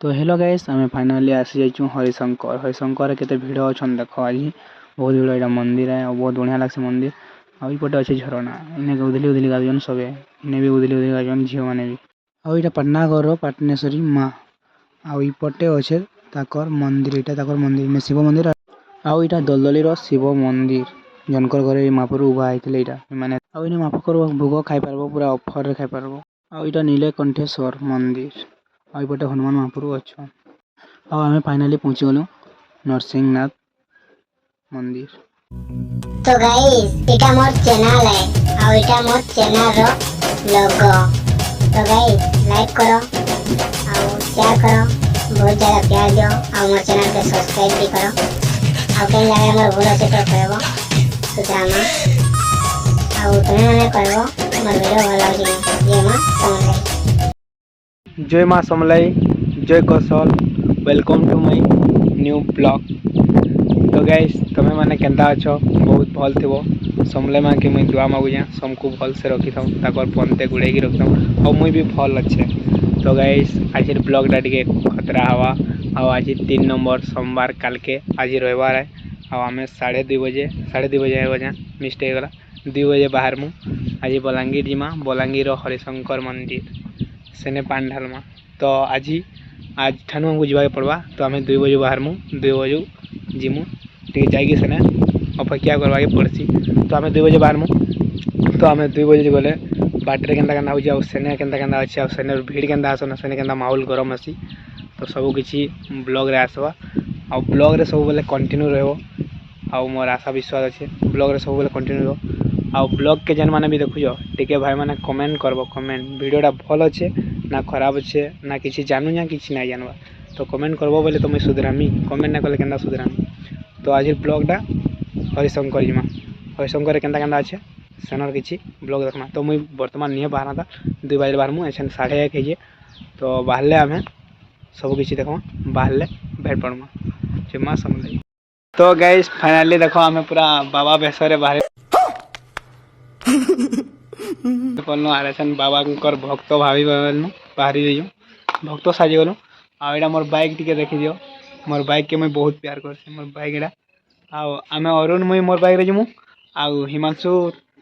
तो hello guys आम finally आसी जाइछू हरिशंकर। हरिशंकर केते भिड़ अच्छन देख आज बहुत भिड़। यहाँ मंदिर है और बहुत बढ़िया लगे मंदिर। आईपटे अच्छे झरना इन्हें उदली उदली गाजन सबे इन्हें भी उदली उदली गाजन झील मैंने भी आईटा पाटनागर पाटनेश्वरी माँ आईपटे अच्छे ताकर मंदिर। यहाँ ताकर मंदिर में शिव मंदिर आईटा दलदली शिव मंदिर जनकर घरे महापुर उभा होते माने आने महापुर भोग खाई पार पूरा ऑफर खाई पार। आईटा नीलकंठेश्वर मंदिर आईपटे हनुमान महापुर अच्छा आम फाइनाली पहुंची गलु नरसिंहनाथ मंदिर। तो गाइस इटा मोर चैनल है और इटा मोर चैनल रो लोगो। तो गाइस लाइक करो और शेयर करो बहुत ज्यादा प्यार दियो और मोर चैनल के सब्सक्राइब भी करो और कहीं लगे मोर भूल अच्छे तो कहबो सुतरामा और तुम्हें मैंने कहबो मोर वीडियो भल लागे। जय मां समलाई जय माँ समलाई जय Kaushal welcome to my new blog. तो गाइस तुम्हें मैंने केंता अच्छो बहुत भल थो समले माँ के मुई दुआ मागुजा सबको भल से रखी था पंते गुड़े रखी था और मुई भी भल अच्छे। तो गाइस आज ब्लॉगटा टे खतरा हवा और आज 3 नंबर सोमवार काल के आज रविवार है और आम 2:30 बजे मिस्टेक गला 2 बजे बाहर मु आज बलांगीर जिमा बलांगीर हरिशंकर मंदिर सेने पान ढालमा। तो आज ठानु हमको जावाके पड़वा। तो आम 2 बजे बाहर मु 2 बजे जिमु टे जाइए सेने अपेक्षा करवाके पड़सी। तो आम 2 बजे बाहर मु तो आम 2 बजे गले बाटर केन्ता हो सेने केन्ता अच्छे सेने भीड़ केन्ता आसन सेने केन्ता माहौल गरम आसी। तो सब किसी ब्लॉग रे आसवा और ब्लॉग रे सब बेले कंटिन्यू रहो और मोर आशा विश्वास अच्छे ब्लॉग रे सब बेले कंटिन्यू रहो और ब्लॉग के जेन मैंने भी देखुच टे भाई मैंने कमेंट करब कमेंट वीडियोटा भल अच्छे ना खराब अच्छे ना किसी जानू ना किसी ना जानवा। तो कमेंट करब बोले तो मुझे सुधरामी कमेंट ना कले केन्ता सुधरामी। तो आज ब्लॉगटा हरिशंकर जिमा हरिशंकर केन्ता अच्छे सेनर किसी ब्लॉग देखना। तो मुझे बर्तमान नहीं बाहर था 2 बजे बाहर मुझे 1:30 है। तो बाहर आम सब किसी देखो बाहर बैठ पड़मा जिमा समझ। तो गाइस फाइनाली देखो आम पूरा बाबा बेसरे बाहर बाबा भक्त भाभी बाहरी रही भक्त साजी गलु आईटा मोर बाइक टी देखी दियो मोर बाइक के मुझे बहुत प्यार कर मोर बाइक एटा आम अरुण मुई मोर बाइक रे जिमु आउ हिमांशु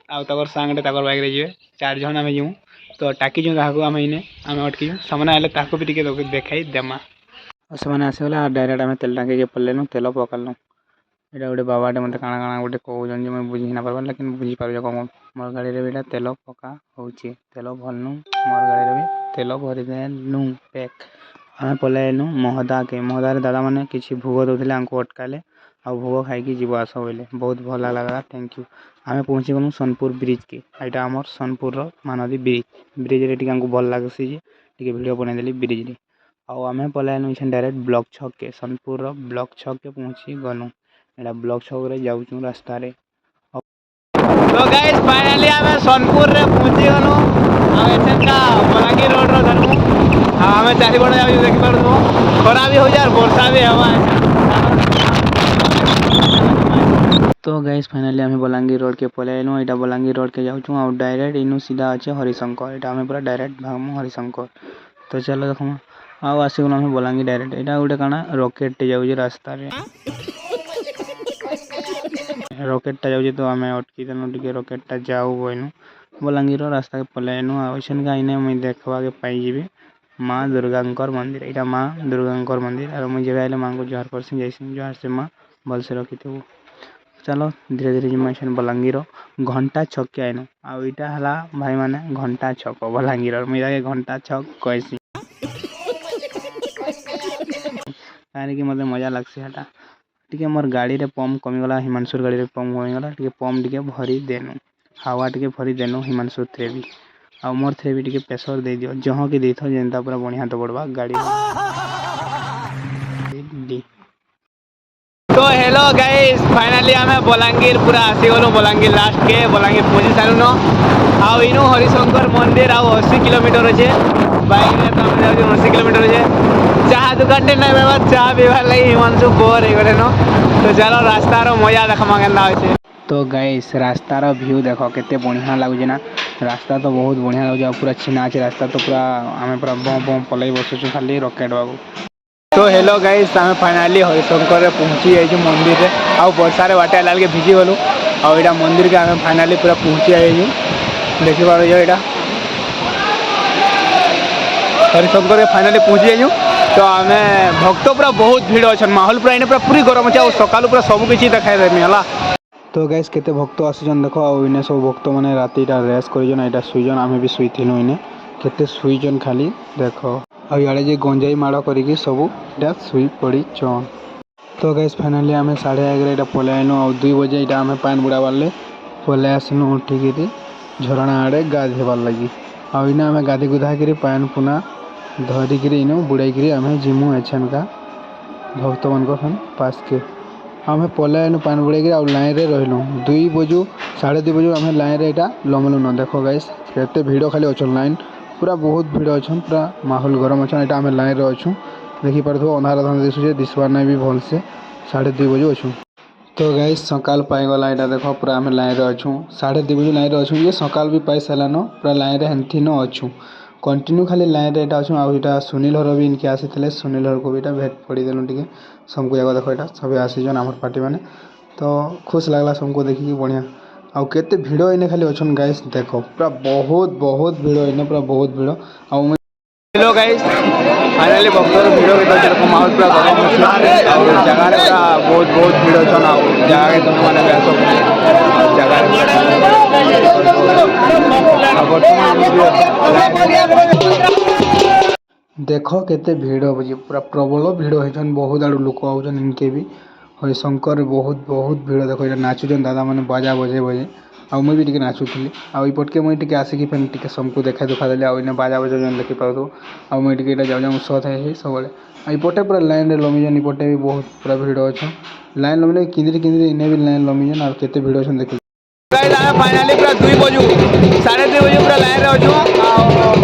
आउ सांगे बाइक रे जीवे 4 जन आम जीमु। तो टाकी जो आम इने आम अटकी सामने आए भी टी देखाई देमा से आसगला डायरेक्ट आम तेल टाँगी पड़ेनु तेल पकालु। यहाँ गोटे बाबाटे मत काଣା काଣା गोटे कहते मुझे बुझी ना पार लेकिन बुझीपार कौन मोर गाड़ी रे भी तेल पका हो तेल भरनु मोर गाड़ी रे भी तेल भरी देनु पैक आम पलैनु महदा के महदा रे दादा मैंने किसी भोग दौले आमको अटकाले आ भोग खाई जीव आस बोले बहुत भल लगा थैंक यू। आम पहुँची गलु सोनपुर ब्रिज के यहाँ आमर सोनपुर महानदी ब्रिज रे टी भल लगे टे भिड बनईदेली ब्रिज रे आम पलैनु डायरेक्ट ब्लॉक छक के सोनपुर ब्लॉक छक के पहुँची गलु एटा ब्लॉक छक रे जाऊँ रास्ता रे। तो गाइस फाइनली आम सोनपुर रे पहुँची गलु बलांगीर रोड रो धरमु आम 4 बड़े जाऊ देखि पारु खरा भी हो जाए वर्षा भी हवा। तो गाइस फाइनली आम बलांगीर रोड के पलैनु यहाँ बलांगीर रोड के जाऊँ और डायरेक्ट इनू सीधा अच्छे हरिशंकर यहाँ आम पूरा डायरेक्ट भागमु हरिशंकर। तो चलो देखो आउ आसगल आम बलांगीर डायरेक्ट यहाँ गोटे काଣା रॉकेट जाऊँ रास्ता रे रॉकेटा जाऊँ। तो आम अटकी देनु टे रॉकेटा जाऊ बोनु बलांगीर रास्ता के पलैनु आसन का मुझे देखवा के पाई माँ दुर्गांकर मंदिर यहाँ माँ दुर्गांकर मंदिर और मुझे जगह माँ को जुहार कर जुहार से माँ भल से रखी थे। चलो धीरे धीरे जिमा बलांगीर घंटा छक के आईनु आईटा है भाई मैंने घंटा छक बलांगीर मुझे घंटा छक कैसी कहीं मत मजा लगसी है टी मोर गाड़ी रे पंप कमीगला हिमांशुर गाड़ी रे पंप कमीगला टी पंप टी भरी देनु हवा टी भरी देनु हिमांशु थे भी आ मोर थे भी टी प्रेसर दे दियो जहाँ की देथ जेनता पूरा बढ़िया तो बढ़वा गाड़ी। तो हेलो गाइस फाइनली आम बलांगीर पूरा आसी गलु बलांगीर लास्ट के बलांगीर पहुँची सारू न आउ इनु हरिशंकर मंदिर आउ 80 किलोमीटर अच्छे बाइक रे तो आम जाऊ 80 किलोमीटर अच्छे चाह दुकान टे ना बेबा चाह पीबार लगी हिमांशु बोर हो गले न। तो चलो रास्तार मजा देखमा केन्ता अच्छे। तो गाइस रास्तार व्यू देख केते बढ़िया लगुच ना रास्ता तो बहुत बढ़िया लगे पूरा छिना अच्छे रास्ता तो पूरा आम पूरा बम बम पलई बसुचु खाली रकेट बाबू। तो हेलो गाइस आम फाइनाली हरिशंकर पहुँची जाइए मंदिर रे आउ वर्षारे बाटे लाल के भिजी गलु आउ मंदिर के आम फाइनाली पूरा पहुँची जाइए देखिपार यहाँ हरिशंकर फाइनाली पहुँची जाइए तो आम भक्त पूरा बहुत भीड़ अच्छा माहौल पूरा पूरा पूरी गरम अच्छे सका पूरा सबकि देखा देमी है। तो गैस केते भक्त आसीजन देख आने सब भक्त मैंने रातिटा रेस्ट कर शुईजन आम भी शुईलु इने केते शुईजन खाली देख आड़े जे गंजाई माड़ करके सब इटा शुई पड़ीचन। तो गैस फाइनाली आम 11:30 पलि आनु आ 2 बजे यहाँ आम पान बुड़ा बारे पलि आसनु उठिकी झरणा आड़े गाधेबार लगी आने आम गाधे गुधा कर पान पुना धरिकी इन बुड़ाई आम जिमु एछन का भक्त मान पास के आम पलि आनु पान बुड़ाई आ लाइन रे रहीलु 2 बजू 2:30 बजू आम लाइन रे इटा लमलु न देख गैस केते भिड़ खाली अच्छन लाइन पूरा बहुत भीड़ अच्छन पूरा माहौल गरम अच्छन यहाँ आम लाइन रे अच्छू देखिपार अंधार अंधार दिशुचे दिशवार ना भी भलसे 2:30 बजे अच्छू। तो गैस सकाल पाईगला यहाँ देख पूरा आम लाइन रे अच्छू 2:30 बजे लाइन रे अच्छू ये सकाल भी पाई सारान पूरा लाइन रे हेन्थी न अच्छू कंटिन्यू खाली लाइन रे अच्छू आटा सुनील हर भी इनके आसी सुनील हर को भी भेट पड़देलु टे सबको जाक देख यहाँ सब आसीजन आम पार्टी मैंने तो खुश लगला सबको देखिए बढ़िया आउ केते भिड़ इने खाली अच्छन गाइस देख पूरा बहुत भिड़ इने पूरा बहुत भिड़ आउ हेलो गाइस फाइनाली भक्तर भिड़ के माहौल पूरा गरम अच्छे जगह पूरा बहुत भीड़ अच्छन आ जगह के तुम मैंने देख केते भीड़ बुझे पूरा प्रबल भीड़ होचन बहुत आड़ू लोक आउचन इनके भी हरिशंकर बहुत भीड़ देख ये नाचुचन दादा मैंने बाजा बजे आउ मुझे भी नाचुली आउटके मुझे आसिक फेर सबको देखा दुखा देली आने बाजा बजा देखिपार आउ मुझे जाऊँ सत है सब इपटे पूरा लाइन रे लमीजन इपटे भी बहुत पूरा भीड़ अच्छन लाइन लमिन किंद्री इन्हें भी लाइन लमीजन और केते भीड़ अच्छन देख फाइनाली पूरा 2 बजू 2:30 बजे पूरा लाइन रे अच्छू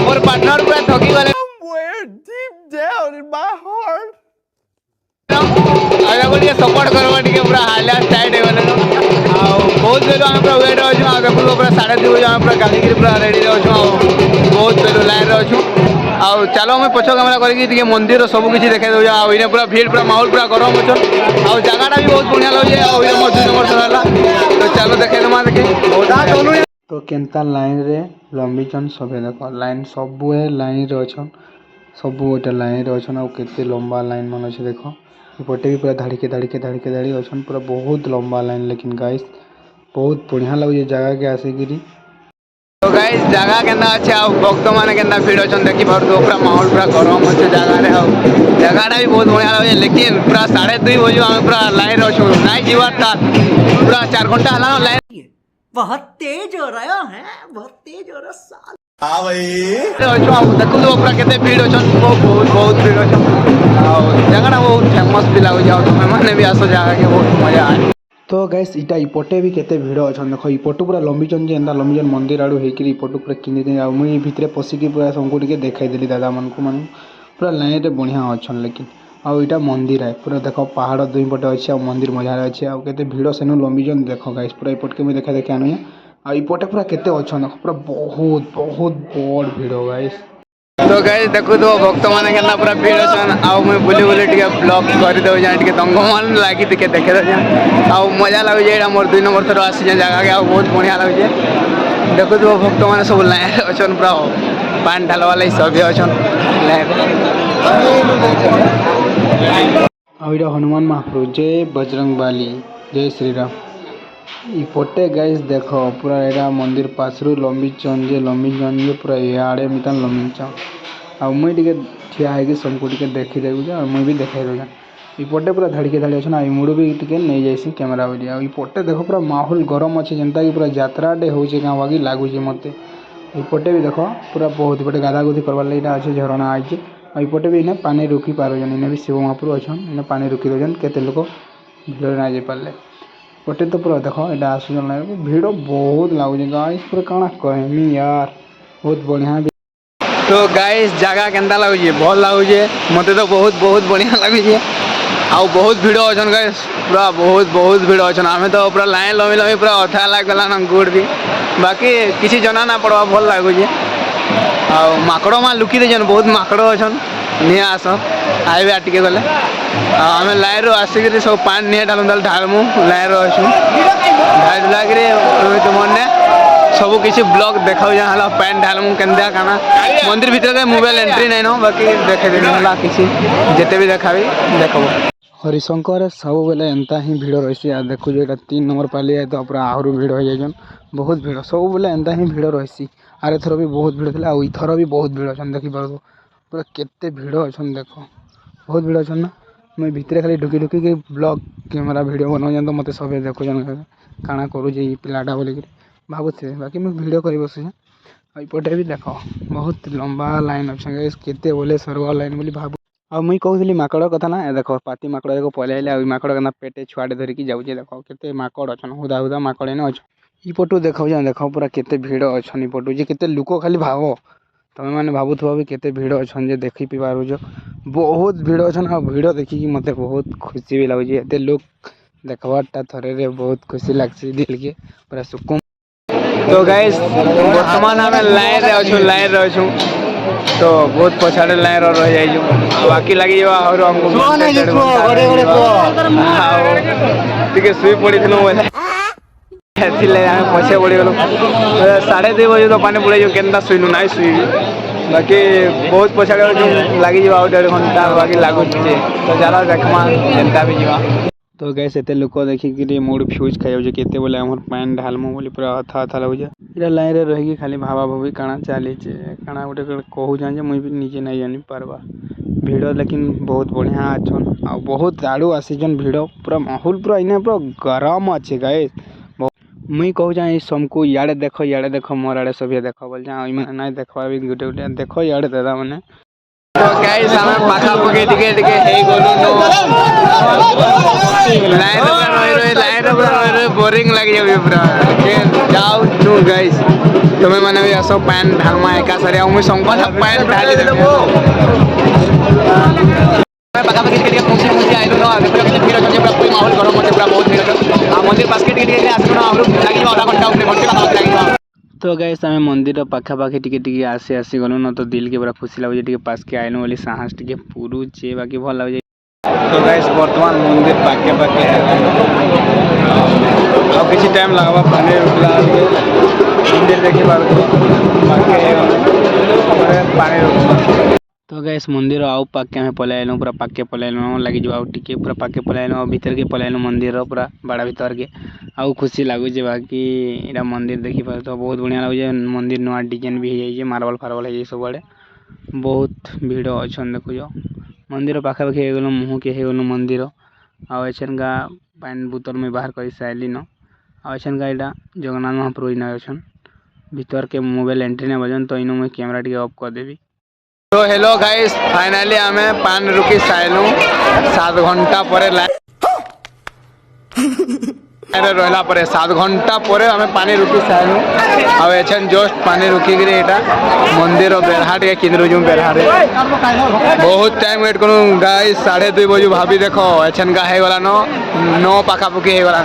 मोर पार्टनर पूरा थकी गले सपोर्ट कर पूरा हालिया टाइट हो बहुत बेलू आम पूरा वेट अच्छू देखो पूरा 2:30 बजे आम पूरा गाड़ी पूरा रेडी अच्छू बहुत बेलू लाइन रे अच्छू आउ चलो मैं पछ कैमेरा करके मंदिर सबकि देखा दे पूरा भीड़ पूरा माहौल पूरा गरम अच्छन आउ जगहटा भी बहुत बढ़िया लगे मोर 2 नंबर थर है तो चलो देखे देमा देखे तो केनता लाइन रे लंबीचन सबे देख लाइन सब लाइन रे अच्छन सब गोटे लाइन रे अच्छन आउ केते लंबा लाइन मन अच्छे देख इपटे भी पूरा धाड़िके अच्छन पूरा बहुत लंबा लाइन लेकिन गाइस बहुत बढ़िया लगे जगह के आसिकी तो गाइस जगह केना अच्छे आ भक्त मैंने केना भीड़ अच्छन देखी पार पूरा माहौल पूरा गरम अच्छे जगहटा भी बहुत बढ़िया लगे लेकिन पूरा 2:30 बजे आम पूरा लाइन अच्छू नाई जीवार पूरा 4 घंटा हला लाइन बहुत तेज हो रहा है बहुत तेज हो रहा हाँ भाई देखो पूरा केते भीड़ अच्छन बहुत भीड़ अच्छन जगहटा बहुत फेमस भी लगे मैंने भी आस जगह के बहुत मजा आए। तो गैस इटा इपटे भी केते भीड़ अच्छन देख इपटू पूरा लंबीचन जे लंबीचन मंदिर आड़ू होकर इपटू पूरा किनी मुझे भितर पशिकी पूरा सबको देखी दादा मान पूरा लाइन रे बढ़िया अच्छन लेकिन आउ इटा मंदिर है पूरा देख पहाड़ 2 पटे अच्छे आ मंदिर मजार अच्छे आउ केते भीड़ सेनु लंबीचन देख गाइस पूरा इपटके मुझे देखा आनु आईपटे पूरा केते अच्छन देख पूरा बहुत बड़ भीड़ गाइस। तो गाइस देखो तो भक्त मैंने केना पूरा भीड़ अच्छन आउ मैं बुली टिके ब्लॉग कर दो जान टिके दंग मान लागी टिके देखे दो आउ मजा लगे एटा मोर 2 नंबर थर आसी जगह के आउ बहुत बढ़िया लगे देखो तो भक्त मैंने सब लाइन अच्छन पूरा पान ढाल वाले सब अच्छन आउ हनुमान महाप्रभु जय बजरंग बाली जय श्री राम इपटे गाइस देख पूरा यहाँ मंदिर पासरू लंबीचन जे पूरा इे मितान लंबीचन आ मुझे ठिया है सबको देखी देगा मुझे भी देखा दूँ इपटे पूरा धाड़िके अच्छे आई मुड़ भी नहीं जाइसी कैमेरा बोली आइपटे देख पूरा माहौल गरम अच्छे जनता कि पूरा यात्राटे होचे क्या बाकी लगुच मत इपटे भी देख पूरा बहुत इपटे गाधा गुधी करवार लगे अच्छे झरणा आई इपटे भी इन्हें पानी रुकी पार्जन इन्हें भी शिव महाप्रभु अच्छन इन्हें पानी रुकी दौन केते लोक भिड़ ना जा पारे पटे तो पूरा देख यहाँ आसुन भिड़ बहुत लगुच गाइस पूरा काଣା कहमी यार बहुत बढ़िया। तो गाइस जगह केनता लगुचे भल लगुचे मत तो बहुत बढ़िया लगुचे आउ बहुत भिड़ अच्छन गाइस पूरा बहुत भिड़ अच्छन आम तो पूरा लाइन लमी पूरा अथा लागला गुड़ भी बाकी किसी जना ना पड़वा भल लगुचे आ माकड़ माँ लुकी देछन बहुत माकड़ अच्छन नहीं आस आइबे आटिके गले आम लाइन आसिक सब पानी निहे ढालू ढालमु लाइन अच्छु ढाल ढुलाकि तुमने सब किसी ब्लॉग देखा हाला पैन ढालमु केन्दा खाना मंदिर भीतर मोबाइल एंट्री नहीं न बाकी देखे देना किसी जिते भी देखा देखब हरिशंकर सब बेले एंता ही भिड़ रही देखु यहाँ 3 नंबर पाली है तो पूरा आहर भिड़ हो जाए बहुत भिड़ सब बेले एंता ही भिड़ रही आर थर भी बहुत भिड़ थी आईथर भी बहुत भिड़ अच्छा देखिपार पूरा केते भिड़ अच्छा देख बहुत भिड़ अच्छा ना मुझे भितर खाली ढुकी ढुकी ब्लॉग कैमेरा वीडियो बनाऊँ तो मत सब देखुन काଣା करुचे पिलाटा बोलिक भावुथे बाकी मुझे भिड कर बस एपटे भी देख बहुत लंबा लाइन अच्छे केते बोले सर्वर लाइन बोली भाव आ मुई कहूली माकड़ कथा ना देख पाती माकड़ देख पलैले माकड़ के पेटे छुआटे धरिकी जाऊे देख केते माकड़ अच्छन हुदा हुदा माकड़ इन अच्छे पटू देख देख पूरा केते भिड़ अच्छन पटू जे केते लुक खाली भाव तुम मैंने भावुव भी केते भिड़ अच्छन जे देखी पी पारुछ बहुत भिड़ अच्छन आ भिड़ देखिकी मत बहुत खुशी भी लगुच एते लोग देखवाटा थरे बहुत खुशी लगसी दिल के पूरा सुकून तो गाइस वर्तमान आम लाइन लाइन अच्छु तो बहुत पछाड़े लाइन रही जाइजु बाकी लगी और हमको शुई पड़ी बोले पछे पड़ी गलु 2:30 बजे तो पानी बुड़े के शुनु ना शुईबी बाकी बहुत पछाड़े लगी 1.5 घंटा बाकी लगुच तो चला देखमा जेनता भी जीवा तो गैस एते लोक देखिकी मूड फ्यूज खाई केते बोले आम पैन ढालमु बोली पूरा हथा हथा लगुच इटा लाइन रही खाली भावा भावी काଣା चलीचे काଣା गोटे कहूँ मुझे भी निजे नहीं जानी पार्बा भिड़ लेकिन बहुत बढ़िया अच्छन आ बहुत आड़ू आसीचन भिड़ पूरा माहौल पूरा इने पूरा गरम अच्छे गाइस मुई कहूँ समको इे देख मोर आड़े सभी देख बोल ना देखा भी गोटे गोटे देख इे दादा मैंने तो गाइस हमें पाखापाखि टिके हे गलु लाइन बोरिंग लगी पूरा जाओ नु गाइस तुम्हें मैंने भी आसो पैन ढालमा एका सारे मुझे संकट पैन ढाली पाखापाखि टिके पहुंची पहुंची आइलु न पूरा किसी भीड़ अच्छे पूरा माहौल गरम अच्छे पूरा बहुत भीड़ मंदिर पास के आसलु न लगे 1/2 घंटा घंटे लगे तो गाइस आम मंदिर पाखापाखि टिके आसी आसी गलु न तो दिल के पूरा खुशी लगे पास के आइलु बोली साहस टिके पुरुचे बाकी भल लगे तो गाइस वर्तमान मंदिर पाखे पाखे अब किसी टाइम लगवा पानी मंदिर देखी पानी तो गैस मंदिर आउ पाके हमें पलैलु पूरा पाके पलैलु लगी जो आउ टिके पूरा पाके पलैलु भीतर के पलैलु मंदिर पूरा बड़ा भीतर के आउ खुशी लगुचे बाकी इटा मंदिर देखी पार तो बहुत बढ़िया लगुचे मंदिर नुआ डिजाइन भी हो जाए मार्बल फार्बल हो सब आड़े बहुत भिड़ अच्छन देखुज मंदिर पाखापाखि हो गलु मुँह के हो गलु मंदिर आछन का पानी बोतल में बाहर कर साइली न आछन का यहाँ जगन्नाथ महाप्रभु इन अच्छन भीतर के मोबाइल एंट्री नहीं बजन तो इन मुझे कैमरा टी ऑफ कर देवी तो हेलो गाइस फाइनली आम पान रुकी साइलु 7 घंटा पर रहा 7 घंटा पर आम पानी रुकी साइलु आछन जस्ट पानी रुकी मंदिर बेरहा टे किंद्रुजु बेरहा बहुत टाइम वेट करूँ गाइस 2:30 बजे भाभी देख एछन का होगला 9 पाखापाखि होगला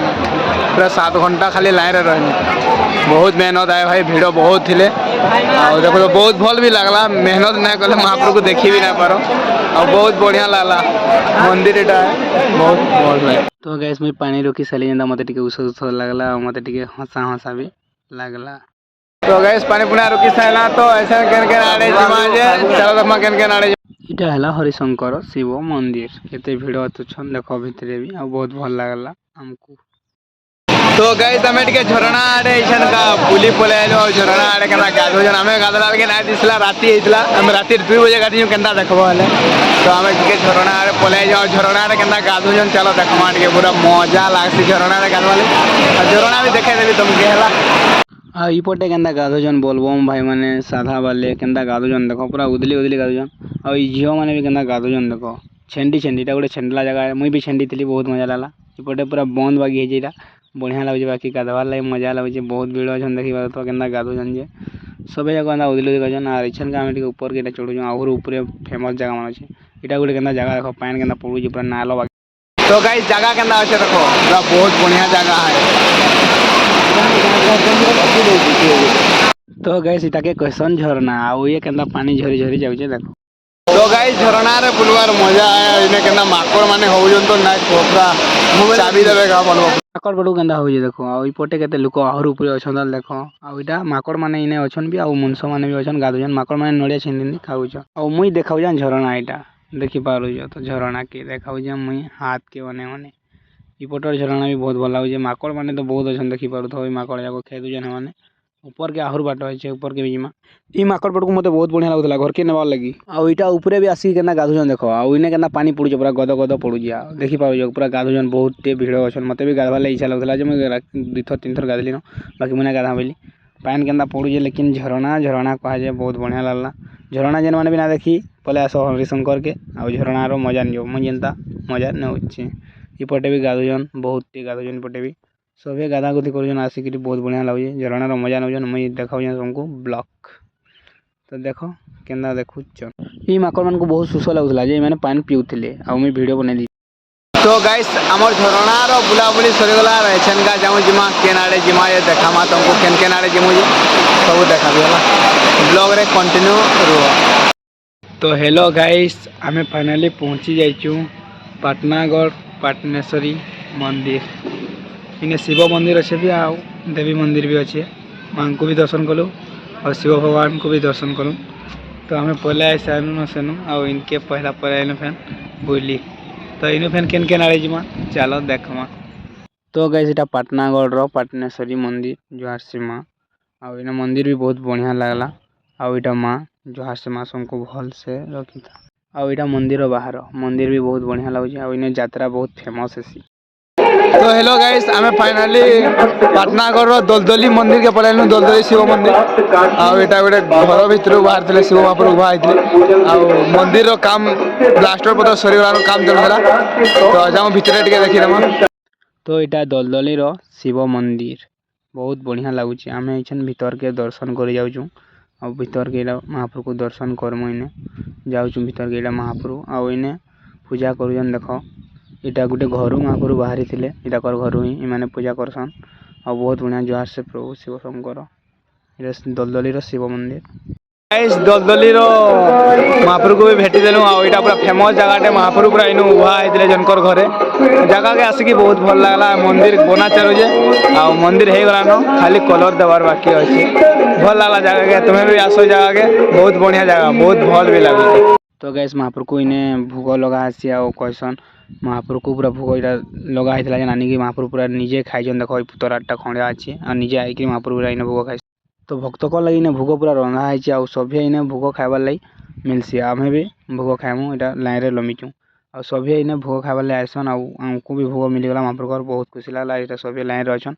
पूरा 7 घंटा खाली लाइन रही बहुत मेहनत आए भाई भिड़ बहुत थे देखो तो बहुत भल भी लगला मेहनत नहीं कले महाप्रभु को देखी भी ना पारो और बहुत बढ़िया लगला मंदिर एटा बहुत भल तो गैस मुझे पानी रोकी साली जेंदा मते टिके उस लगला और मते टिके हंसा हंसा भी लगला तो गैस पानी पुना रोकी साइला तो ऐसा केन आड़े जमाजे चलो तमा केन आड़े इटा हला हरिशंकर शिव मंदिर केते भिड़ अछन देखो भितरे भी और बहुत भल लगला हमको तो गाइस हमें टिके झरना आड़े इछन का पुली पलैलो झरना आड़े केना गाधोजन हमें गाधला के ना दिसला राती हितला हम राती 2 बजे गाधी केनता देखबो हले तो हमें टिके झरना आड़े पलै जाओ झरना आड़े केना गाधोजन चलो देखमा टिके पूरा मजा लागसी झरना आड़े गाधवाले झरना भी देखे देबी तुमके हला आ इपटे केनता गाधोजन बोलबम भाई माने साधा वाले केनता गाधोजन देखो पूरा उदली उदली गाधोजन आ झियो माने भी केनता गाधोजन देखो छेंडी छेंडीटा गोटे छेंडला जगह मुई भी छेंडी थी बहुत मजा लागला इपटे पूरा बंद बागी हेजेरा बढ़िया लगे बाकी गाधवार लगे मजा लगे बहुत भीड़ अच्छे देखी तो केना गाधुन जे सब जगह उदली उदली गजन और इछन का ऊपर के चढ़ू आहर ऊपर फेमस जगह मान अच्छे यहाँ गोटे केना जगह देख पानी केना पड़ू पूरा नाल तो गाइस जगह केना अच्छे देखो पूरा बहुत बढ़िया जगह है तो गाइस इटा के क्वेश्चन झरना आ ये केना पानी झरी झरी जाऊे देखो तो गाइस झरना रे बुलवार मजा आया इने केना माकड़ माने होउजन तो नाइ कोपरा चाबी देबे का बनबो माकड़ बडू केंदा होई देखो आ ई पटे केते लोक आहुर ऊपर अछन देखो आ इटा माकड़ माने इने अछन भी आ मुनस माने भी अछन गादुजन माकड़ माने नड़िया छिंदिन खाउछ आ मुई देखाउ जान झरना इटा देखि पारु जो तो झरना के देखाउ जा मुई हाथ के बने ई पटर झरना भी बहुत भल लागे माकड़ माने तो बहुत अछन देखि पारु तो ई माकड़ जाको खेदुजन माने ऊपर के आहुर बाट है ऊपर के बीमा ई माकड़ पट को मते बहुत बढ़िया लागुतला घर के नेबार लगी आ इटा ऊपरे भी आसी केना गाधुजन देखो आ इने केना पानी पड़ुछ पूरा गद गद पड़ुछ आ देखि पाउ जो पूरा गाधुजन बहुत टे भीड़ अछन मते भी गाधवा ले इच्छा लागुतला जे मैं दुई थर तीन थर गाधली न बाकी मुने गाधा बेली पानी केना पड़ुछ लेकिन झरना कहा जे बहुत बढ़िया लागला झरना जेन माने भी ना देखी पले आसो हरिशंकर के आ झरना रो मजा नियो मैं जेंता मजा न होछि ई पटे भी गाधुजन बहुत टे गाधुजन पटे भी सभे गाधा गुधी करुजन आसिक बहुत बढ़िया लागे झरनार मजा नौजन मुई देखाऊँ तुमको ब्लॉक तो देख केन्दा देखुच ई माकड़ मान को बहुत सुस लगुला जे माने पानी पिउथिले आ मुई वीडियो बनै दी तो गाइस हमर झरनार बुलाबुली सरीगला एछनका जाऊ जिमा केनाडे जिमा ये देखामा तुमको केनाडे जिमु जे सब देखाबी होला ब्लॉग रे कंटिन्यू रुह तो हेलो गाइस आमे फाइनली पहुंची जाइचू पाटनागढ़ पाटनेश्वरी मंदिर इने शिव मंदिर अच्छे भी आओ देवी मंदिर भी अच्छे माँ को भी दर्शन कलु और शिव भगवान को भी दर्शन करूँ तो हमें पहले आए सेनु न सेनु और इनके पहला पहले फैन बुली तो इन फैन केन केन आड़े जिमा चलो देखमा तो गई इटा पाटनागढ़ रो पाटनेश्वरी मंदिर जुहार से माँ और इन मंदिर भी बहुत बढ़िया लगला और इटा माँ जुहार से माँ सबको भल से रखी था और इटा मंदिर बाहर मंदिर भी बहुत बढ़िया लगे और इन यात्रा बहुत फेमस है तो हेलो गाइस आमे फाइनली पाटनागढ़ रो दलदली मंदिर के पलाइनु दलदली शिव मंदिर आ एटा गोटे घर भितर बाहर थिले शिव महापुर उभा आइथिले आ मंदिर रो काम ब्लास्टर पतो सरीवार काम चलथला तो जाऊ भितर टिके देखि देमा तो एटा दलदली रो शिव मंदिर बहुत बढ़िया लागुची आमे इछन भीतर के दर्शन कर जाउछु आ भीतर के महापुर को दर्शन करमु इने जाउछु भीतर के महापुर आ इने पूजा करूजन देखो इटा गोटे घर महापुर बाहरी थिले इटा कर घर ही इमाने पूजा करसन और बहुत बढ़िया जुहार से प्रभु शिव शंकर इटा दलदली रो शिव मंदिर गाइस दलदली रो महापुर को भी भेटी देलु आ इटा पूरा फेमस जगहटे महापुर पूरा इनु उभा आइथिले जनकर घरे जगह के आसिकी बहुत भल लागला मंदिर बना चालू जे आ मंदिर हे गला न खाली कलर देवार बाकी अछि भल लागला जगह के तुम्हें भी आसो जगह के बहुत बढ़िया जगह बहुत भल भी लागु तो गाइस महापुर को इने भोग लगा आसी आ कहसन महापुर को पूरा भोग इटा लगा होता है नानी की महापुर पूरा निजे खाईन देख पुतराटा खंडिया अच्छे और निजे आई महापुर पूरा इन भोग खाई तो भक्त को लगे इने भोग पूरा रंधा है आ सभी इने भोग खाइबार लगी मिलसी आमे भी भोग खाइमु इटा लाइन रे लमिचु और सभी इने भोग खाइबार लगी आसन आमको भी भोग मिलगला महापुर को बहुत खुशी लगला इटा सभी लाइन रे अछन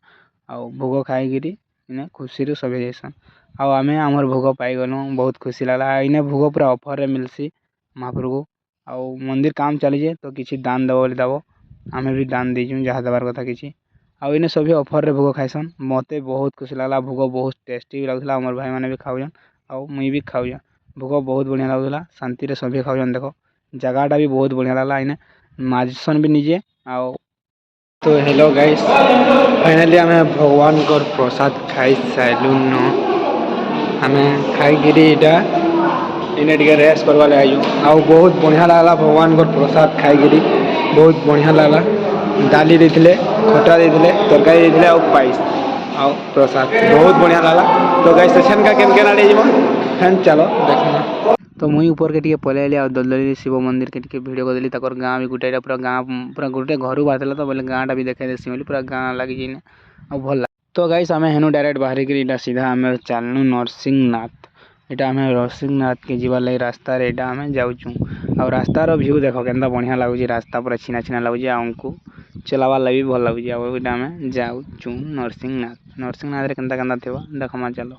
आ भोग खाई इने खुशी रे सभी जैसन आमे आमर भोग पाई गलु बहुत खुशी लगला इने भोग पूरा ऑफर रे मिलसी महापुर को आ मंदिर काम चलीजे तो किसी दान देव बोली दब आमे भी दान दीचु जहाँ देवार कथा किसी आउ इन सभी ऑफर रे भोग खाइसन मते बहुत खुशी लगला भोग बहुत टेस्टी भी लगुला आमर भाई मैंने भी खाऊन आउ मुई भी खाऊन भोग बहुत बढ़िया लगुला शांति रे सभी खाऊन देख जगहटा भी बहुत बढ़िया लगला इने माजसन भी निजे आओ तो हेलो गाइस फाइनली आमे भगवान को प्रसाद खाई साइलुन न आमे खाई गिरी इटा इने टिके रेस्ट करवा ले आयु आ बहुत बढ़िया लागला भगवान को प्रसाद खाई गिरी बहुत बढ़िया लागला दाली देथिले खटा देथिले तरकारी देथिले आ पाइस आ प्रसाद बहुत बढ़िया लागला तो गाइस सेशन का केन केन आड़े जिमो फैन चलो देखना तो मुई ऊपर के टिके पलेले आ दलदली शिव मंदिर के टिके वीडियो कर देली तकर गांव भी गुटेटा पूरा गांव पूरा गुटे घरु बातला तो बोले गांटा भी देखाई देसी बोली पूरा गांव लागी जिने आ भल तो गाइस हमें हेनु डायरेक्ट बाहर गिरी सीधा हमें चलनु नरसिंहनाथ इटा हमें नरसिंहनाथ के जीवा लगी रास्ता रे इटा हमें जाऊँ और रास्तार व्यू देख के बढ़िया लगुच रास्ता पूरा छीना छीना लगुच आमको चलावार लगी भल लगुच इटा हमें जाऊँ नरसिंहनाथ रे केनता केनता थेबा देखमा चलो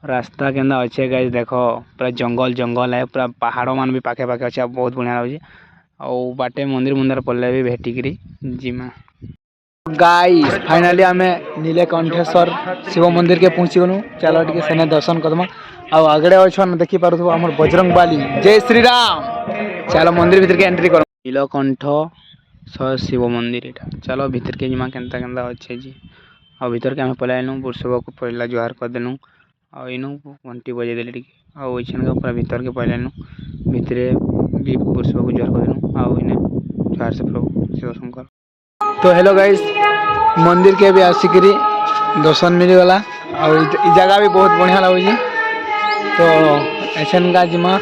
रास्ता केनता अच्छे गाइस देख पूरा जंगल जंगल है पूरा पहाड़ मान भी पाखे पाखे अच्छे बहुत बढ़िया लगुच और बाटे मंदिर मुंदर पड़े भी भेटिकी जिमा गाइस फाइनली हमें नीलकंठेश्वर शिव मंदिर के पहुंची गनु चलो टिके सेने दर्शन करदमा आ आगड़े अछन देखि पारुथबो हमर बजरंग बाली जय श्री राम चलो मंदिर भीतर के एंट्री कर नीलकंठेश्वर शिव मंदिर एटा चलो भीतर के जिमा केनता केनता अच्छे जी आ भीतर के हमें पलाइनु बुरसबो को पहला जोहार कर देनु आ इनु घंटी बजे देली टिके आछन का पूरा भीतर के पहले भितरे भी पुष्प को जर कर आने चार से प्रभु शिव शंकर। तो हेलो गाइस मंदिर के भी आसिकरी दर्शन मिलगला और जगह भी बहुत बढ़िया लगुच। तो एसन का जिमा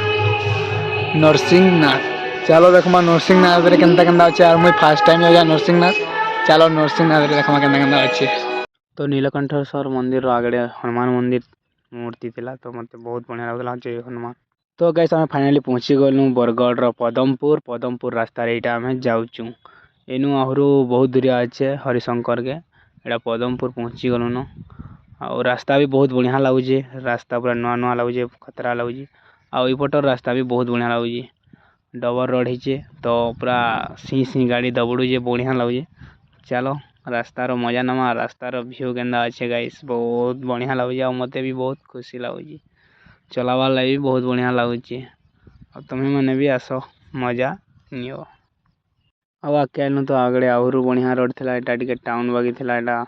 नरसिंहनाथ चलो देखमा नरसिंहनाथ केनता केनता अच्छे और मुझे फास्ट टाइम जा नरसिंहनाथ चलो नरसिंहनाथ देखमा केनता केनता अच्छे। तो नीलकंठेश्वर मंदिर आगे हनुमान मंदिर मूर्ति थिला तो मत बहुत बढ़िया लगला जय हनुमान। तो गाइस आम फाइनाली पहुँची गलु बरगढ़ पदमपुर रास्ता यहाँ आम जाऊँ एनु आहु बहुत दूरिया अच्छे हरिशंकर के एटा पदमपुर पहुँची गलुन और रास्ता भी बहुत बढ़िया लगुचे रास्ता पूरा नुआ नुआ लगुचे खतरा लगुचे आईपटर रास्ता भी बहुत बढ़िया लगुचे डबर रोड है तो पूरा सी गाड़ी दबड़ुचे बढ़िया लगुचे। चलो रास्तार मजा नमा रास्तार व्यू केंदा अच्छे गाइस बहुत बढ़िया लगुचे और मते भी बहुत खुशी लगुचे चलावार लगे भी बहुत बढ़िया लगुचे और तुम्हें मैंने भी आस मजा नियो। अब आगे आलु तो आगे आहु बढ़िया रोड थी यहाँ टाउन बागी थी यहाँ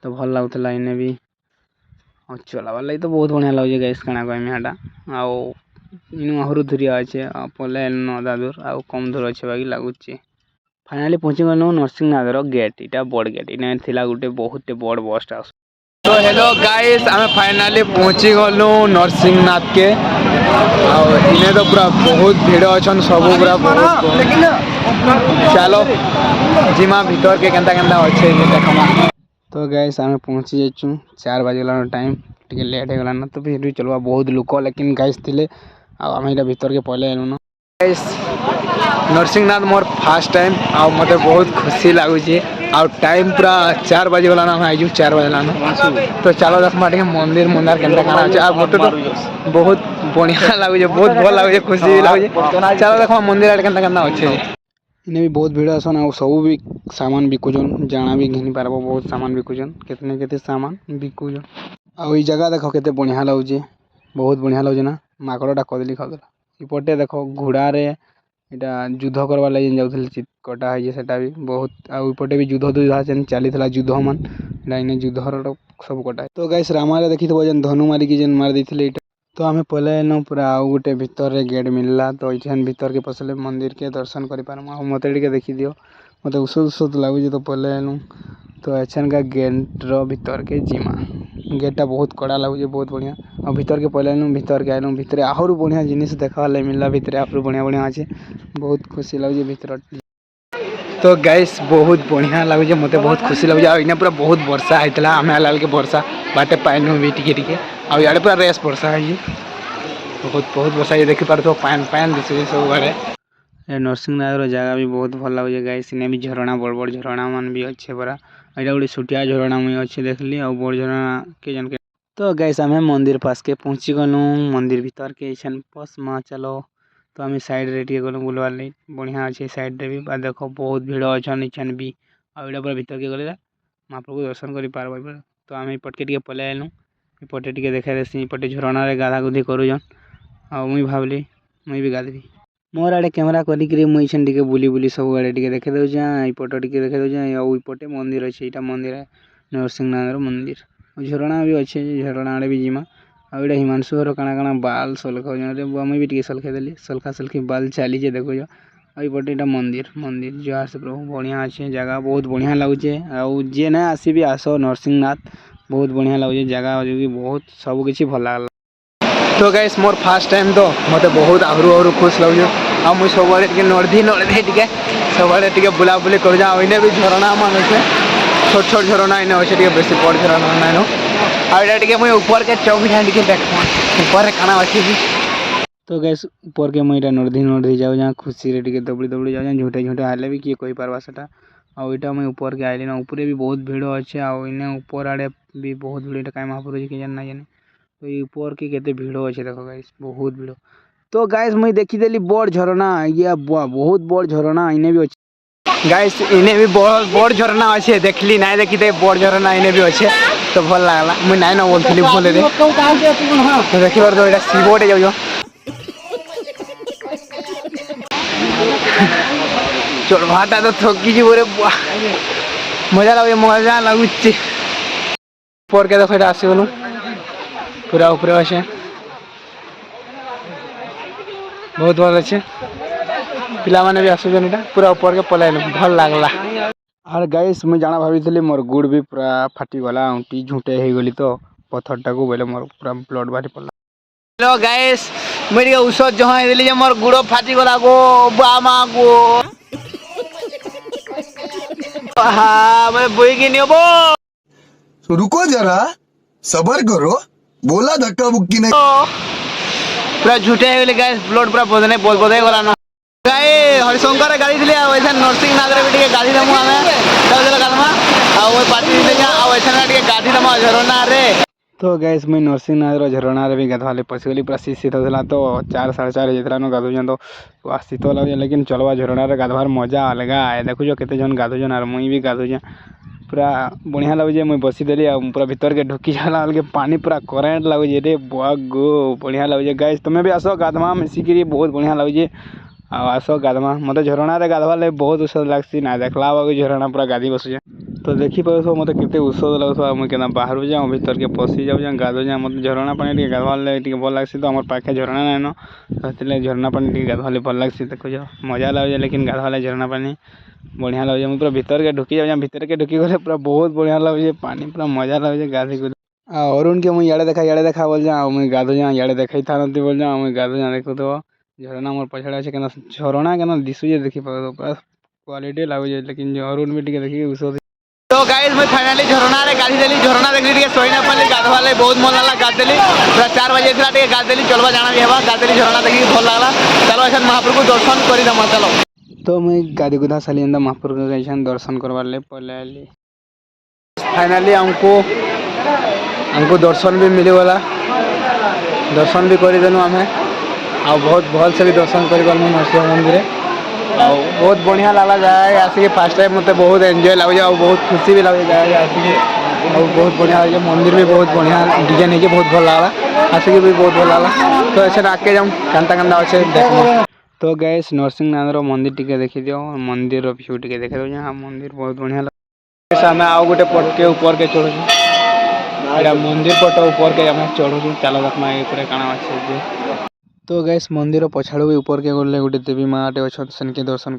तो भल लगुला इन्हें भी और चलावार लगे तो बहुत बढ़िया लगे गैस कणा कहमी यहाँ आउ इन आहु दूरिया अच्छे पले अधा दूर आउ कम दूर अच्छे बाकी लगुचे। फाइनाली पहुँची गलु नरसिंहनाथ गेट यहाँ बड़ गेट इन थी गोटे बहुत बड़ बस हाउस। तो हेलो गाइस आम फाइनाली पहुँची गलु नरसिंहनाथ के इन्हें तो पूरा बहुत भीड़ अच्छा सब पूरा चलो जिमा भीतर के केंता केंता अच्छे देखमा। तो गाइस आम पहुँची जाइछू 4 बजे टाइम टे लेट हो गलान तो फिर भी चलवा बहुत लोक लेकिन गाइस थे आम यहाँ भीतर के पहले आलुन गाइस नरसिंहनाथ मोर फास्ट टाइम आ मते बहुत खुशी लगुच आ टाइम पूरा 4 बजे गलान आम आई 4 बजे तो चलो देखमा मंदिर मंदार केनता काना अच्छे आ मते तो बहुत बढ़िया लगुच बहुत भल लगुच खुशी लगुच चलो देखमा मंदिर आड़े केनता केनता अच्छे। इन्हें भी बहुत भीड़ आसन आ सब भी सामान बिकुचन जाना भी घिनी पारब बहुत सामान बिकुचन केतने केते सामान बिकुचन आ जगह देख केते बढ़िया लगुचे बहुत बढ़िया लगुचे ना माकड़टा कदली खाऊला इपटे देख घोड़े यहाँ युद्ध करवा लगे जाऊे कटा है सेटा भी बहुत आउपटे भी युद्ध दुद्ध चली युद्ध मन इन्हें युद्ध सब कटा। तो गाइस रामारे देखी तो जेन धनु मारिकी जेन मार देते तो आम पहले एनु पूरा आउ गोटे भितर गेट मिलला तो ये भीतर के पसले मंदिर के दर्शन कर मत देखी दियो मत ऊसद लगुच तो पहले एनु तो एछन का गेट भीतर के जिमा गेटा बहुत कड़ा लगुच बहुत बढ़िया और भीतर के पहले एनु भीतर के आलू भीतर आहु बढ़िया जिनिस देखा मिलला भीतर आहु बढ़िया बढ़िया अच्छे बहुत खुशी लगुच भीतर। तो गाइस बहुत बढ़िया लगुच मत बहुत खुशी लगुच इन्हें पूरा बहुत वर्षा होता आम आला के वर्षा बाटे पानी भी टिके आड़े पूरा रेस वर्षा है बहुत बहुत वर्षा ये देखी पार पान पान दिशे सब आड़े नरसिंहनाथ जगह भी बहुत भल लगे गाइस इन्हें भी झरणा बड़ बड़ झरणा मान भी अच्छे पूरा यहाँ गोटे छुटिया झरणा मुझे अच्छे देखली और बड़ झरणा के जन के। तो गाइस आम मंदिर पास के पहुँची गलु मंदिर भीतर के बस माँ चलो तो आम साइड रे टे गलु बुलवार लगे बढ़िया अच्छे साइड रे भी देख बहुत भीड़ अच्छन इछन भी आईटा पूरा भीतर के गले महाप्रभु दर्शन कर पार्ब तो आम पटके टे पलै आलु पटे टे देखा देसी पटे झरणा गाधा गुधी करूँ आ मुई भावली मुई भी गाधबी मोर आड़े कैमेरा करी मुझे टे बुली बुली सब आड़े टे देखे दूचा पट टे देखे दूचा आईपटे मंदिर अच्छे यहाँ मंदिर है नरसिंहनाथ मंदिर झरणा भी अच्छे झरणा आड़े भी जिमा आईटा हिमांशु घर काଣା काଣା बाल सलखा मुई भी टे सलखेदेली सलखा सलखी बाल चलीजे देखो आईपटे यहाँ मंदिर मंदिर जहाँ से प्रभु बढ़िया अच्छे जगह बहुत बढ़िया लगुचे आउ जे ना आसी भी आस नरसिंहनाथ बहुत बढ़िया लगुचे जगह जो कि बहुत सबकि भल लगला। तो गाइस मोर फास्ट टाइम तो मत बहुत आहु खुश लगुच आ मुझे सब नर्धी नर्धी टे सब टे बुलाबुली कर इन्हें भी झरणा मान अच्छे छोट छोट झरणा इन्हें अच्छे टे बेसी बड़ झरणा नाइन आईटा टे मुझे ऊपर के चौकीटा टे देख ऊपर खाना अच्छे। तो गैस ऊपर के मुझे नर्धी नर्धी जाऊँ जहाँ खुशी टे दबड़ी दबड़ी जाऊँ झूठे झूठे हाले भी किए कही पार्बा सेटा आईटा मुझे ऊपर के आइली ना ऊपर भी बहुत भीड़ अच्छे आने ऊपर आड़े भी बहुत भीड़ कहीं महापुर के जाना जाने तो ये ऊपर के केते भीड़ अच्छे देखो गाइस बहुत भीड़। तो गाइस मुझे देखीदेली बड़ झरणा ये बहुत बड़ झरणा इन्हें भी अच्छे गाइस इन्हें भी बड़ झरणा अच्छे देखली ना देखी दे बड़ झरणा इन्हें भी अच्छे तो भल लगला मुझे नाई ना बोलती बोले तो देखी बार तो यहाँ शिवटे जाऊ चल भाटा तो थकी जी बोरे मजा लगे मजा लगुच ऊपर के देखो आसगलु पूरा ऊपर अच्छे बहुत भल अच्छे पिला माने भी आसुछन इटा पूरा ऊपर के पलायन भल लागला। और गाइस मुझे जाना भाभी मोर गुड़ भी पूरा फाटी गला अंटी झुटे हो गली तो पत्थरटा को बोले मोर पूरा ब्लड बाहरी पड़ला। हेलो गाइस मुझे औषध जहाँ दिली जे मोर गुड़ फाटी गला गो बामा गो हाँ मैं बोई की नहीं बो तो रुको जरा सबर करो बोला धक्का मुक्की नहीं पूरा झूठे हो गाइस ब्लड पूरा बोधने बोधे गला ना गाय हरिशंकर गाड़ी दिले वैसे नरसिंह नागर भी टिके गाड़ी दमु आमे तब जला गालमा आ वो पार्टी दिले जा आ वैसे ना टिके गाड़ी दमु झरना रे। तो गाइस मैं नरसिंह नागर झरना रे भी गाधवाले पसिगली पूरा शीत होला तो 4 4:30 जेतरा न गाधु जन तो शीत लगे लेकिन चलवा झरना रे गाधवार मजा अलगा है। देखु जो केते जन गाधु जन और मुई भी गाधु जा पूरा बढ़िया लगे मुई बसी देली आ पूरा भीतर के ढुकी जाला अलगे पानी पूरा करेंट लगे रे बागो बढ़िया लगे। गाइस तुमे भी आसो गाधवा मिसिकी बहुत बढ़िया लगे आस गाधमा मत झरना रे गाधवा ले बहुत ଔଷଧ लागसी ना देखला बाकी झरना पूरा गाधी बसुचे तो देखी पास मत केते ଔଷଧ लगस मुझे केना बाहर जाऊँ भीतर के पशि जाऊँ गाधो जा मत झरना पानी टे गाधवा ले टे भल लागसी तो हमर पाखे झरना नाइन से झरना पानी टे गाधवा ले भल लागसी देखो जा मजा लगे लेकिन गाधवा ले झरना पानी बढ़िया लगे मुझे पूरा भीतर के ढुकी जाऊँ भीतर के ढुकी गले पूरा बहुत बढ़िया लगे पानी पूरा मजा लगे गाधी को और उनके मुझे इड़े देखा बोल जा मुझे गाधो जा इड़े देखई था बोल जा मुझे गाधो जा देखो तो झरना मोर पछाड़े अच्छे केना झरना केना दिसुजे देखि पाबो पूरा क्वालिटी लागुजे लेकिन झरून में टिके देखि उसो। तो गाइस मैं फाइनली झरना रे गाड़ी देली झरना देखली टिके सोइना पल्ली गाधवा ले बहुत मन लागला गाध देली पूरा 4 बजे इतला टिके गाध देली चलवा जाना भी हेबा गाध देली झरना देखि भल लागला चलो ऐसा महाप्रभु दर्शन करी दमा चलो। तो मैं गादी गुदा साली अंदा महाप्रभु के ऐसा दर्शन करवा ले पले आली फाइनली हमको दर्शन भी मिली वाला दर्शन भी करी देनु हमें आ बहुत भल से भी दर्शन कर नरसिंह मंदिर आ बहुत बढ़िया लगा जाए आसिक फास्ट टाइम मत बहुत एंजॉय लगे और बहुत खुशी भी लगे जाए आसिक और बहुत बढ़िया लगे मंदिर भी बहुत बढ़िया डिजाइन है बहुत भल लगा आसिक भी बहुत भल लगा तो ऐसे आगे जाऊँ कांता कांता अच्छे देख तो गैस नरसिंह नागर मंदिर टिके देखी दियो मंदिर व्यू टिके देखे दो यहाँ मंदिर बहुत बढ़िया लगे आम आउ गोटे पट के ऊपर के चढ़ू मंदिर पट ऊपर के आम चढ़ू चलो देखमा पूरा काଣା अच्छे तो गैस मंदिर पछाड़ू भी ऊपर के गले गोटे देवी माटे अच्छा के दर्शन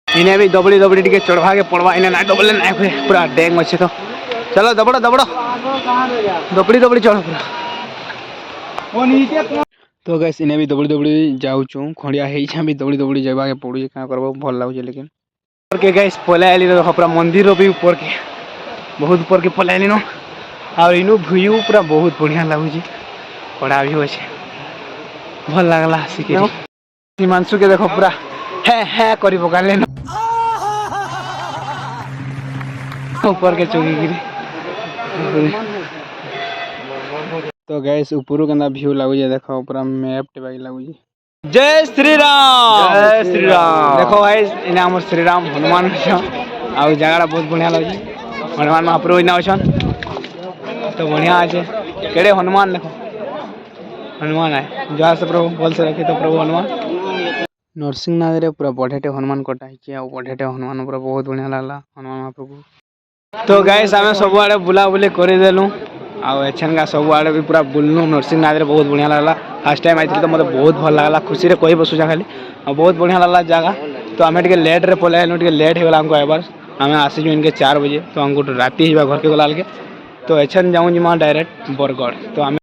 इन्हें भी दबड़ी दबड़ी टिके चढ़वा के पड़वा इन्हें ना डबले ना पूरा डेंग अच्छे तो चलो दबड़ो दबड़ो दबड़ी दबड़ी चढ़ो पूरा तो गैस इन्हें भी दबड़ी दबड़ी जाऊँ खड़िया है भी दबड़ी दबड़ी जावा के पड़ू क्या करबो भल लगे लेकिन ऊपर के गैस पलै आली तो पूरा मंदिर भी ऊपर के बहुत ऊपर के पलै आली न और इनु भ्यू पूरा बहुत बढ़िया लगुच कड़ा भी अच्छे भल लगला आसिक हिमांशु के देखो पूरा है करी पकाले ऊपर के चौकी गिरी तो गैस ऊपर के व्यू लगुचे देखो पूरा मैप टेबाई लगुचे जय श्री राम देखो गाइस इना हमर श्री राम हनुमान आ जगह बहुत बढ़िया लगे हनुमान महाप्रभु इना अच्छा तो बढ़िया अच्छे केड़े हनुमान देखो हनुमान है जहाँ से प्रभु बोल से रखे तो प्रभु हनुमान नरसिंह नागर पूरा बढ़ेटे हनुमान कटा है बढ़ेटे हनुमान पूरा बहुत बढ़िया लगला हनुमान महाप्रभु। तो गाइस आम सब आड़े बुलाबुली करदेलु आछन सब आड़े भी पूरा बुलनु नरसिंह नागर बहुत बढ़िया लगला फास्ट टाइम आई तो मतलब बहुत भल लगला खुशी कही बसुचा खाली बहुत बढ़िया लगला जगह तो आम टे लेट रे पलैलु लेट होगा हमको आबार आम आसीचु इनके 4 बजे तो हमको राति घर के गला तो एछन जाऊँ जिमा डायरेक्ट बरगढ़ तो आम